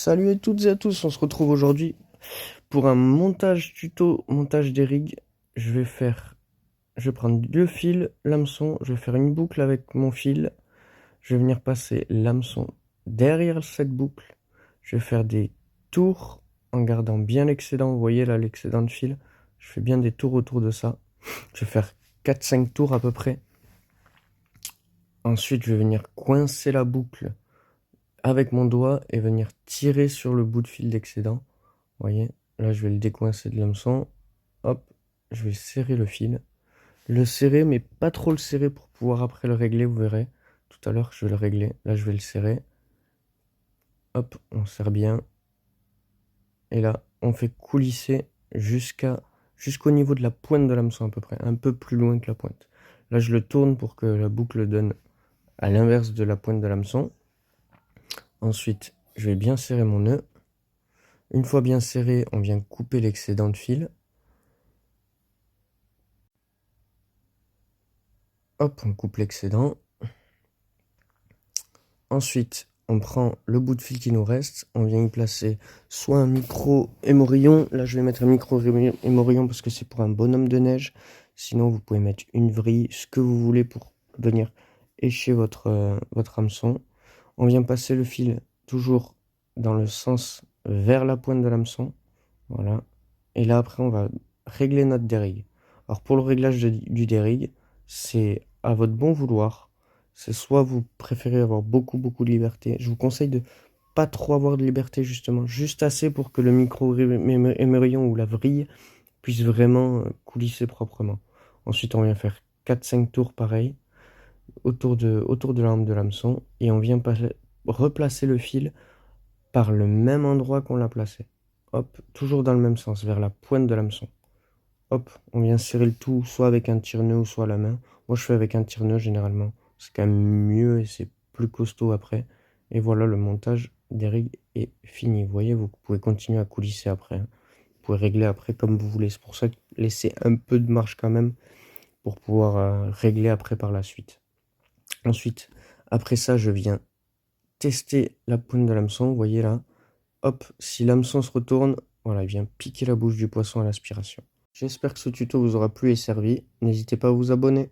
Salut à toutes et à tous, on se retrouve aujourd'hui pour un montage tuto, montage des rigs. Je vais prendre le fil, l'hameçon, je vais faire une boucle avec mon fil. Je vais venir passer l'hameçon derrière cette boucle. Je vais faire des tours en gardant bien l'excédent. Vous voyez là l'excédent de fil. Je fais bien des tours autour de ça. Je vais faire 4-5 tours à peu près. Ensuite, je vais venir coincer la boucle avec mon doigt et venir tirer sur le bout de fil d'excédent. Vous voyez, là je vais le décoincer de l'hameçon. Hop, je vais serrer le fil. Le serrer, mais pas trop le serrer pour pouvoir après le régler, vous verrez. Tout à l'heure, je vais le régler. Là, je vais le serrer. Hop, on serre bien. Et là, on fait coulisser jusqu'au niveau de la pointe de l'hameçon à peu près. Un peu plus loin que la pointe. Là, je le tourne pour que la boucle donne à l'inverse de la pointe de l'hameçon. Ensuite, je vais bien serrer mon nœud. Une fois bien serré, on vient couper l'excédent de fil. Hop, on coupe l'excédent. Ensuite, on prend le bout de fil qui nous reste. On vient y placer soit un micro-émorillon. Là, je vais mettre un micro-émorillon parce que c'est pour un bonhomme de neige. Sinon, vous pouvez mettre une vrille, ce que vous voulez pour venir écher votre hameçon. On vient passer le fil toujours dans le sens vers la pointe de l'hameçon. Voilà. Et là, après, on va régler notre dérigue. Alors, pour le réglage du dérigue, c'est à votre bon vouloir. C'est soit vous préférez avoir beaucoup de liberté. Je vous conseille de pas trop avoir de liberté, justement. Juste assez pour que le micro-émerillon ou la vrille puisse vraiment coulisser proprement. Ensuite, on vient faire 4-5 tours pareil autour de la lampe de l'hameçon. Et on vient replacer le fil par le même endroit qu'on l'a placé. Hop, toujours dans le même sens, vers la pointe de l'hameçon. Hop, on vient serrer le tout, soit avec un tire-nœud ou soit à la main. Moi, je fais avec un tire-nœud généralement. C'est quand même mieux et c'est plus costaud après. Et voilà, le montage des rigs est fini. Vous voyez, vous pouvez continuer à coulisser après. Vous pouvez régler après comme vous voulez. C'est pour ça que laissez un peu de marge quand même pour pouvoir régler après par la suite. Ensuite, après ça, je viens tester la pointe de l'hameçon. Vous voyez là. Hop, si l'hameçon se retourne, voilà, il vient piquer la bouche du poisson à l'aspiration. J'espère que ce tuto vous aura plu et servi. N'hésitez pas à vous abonner.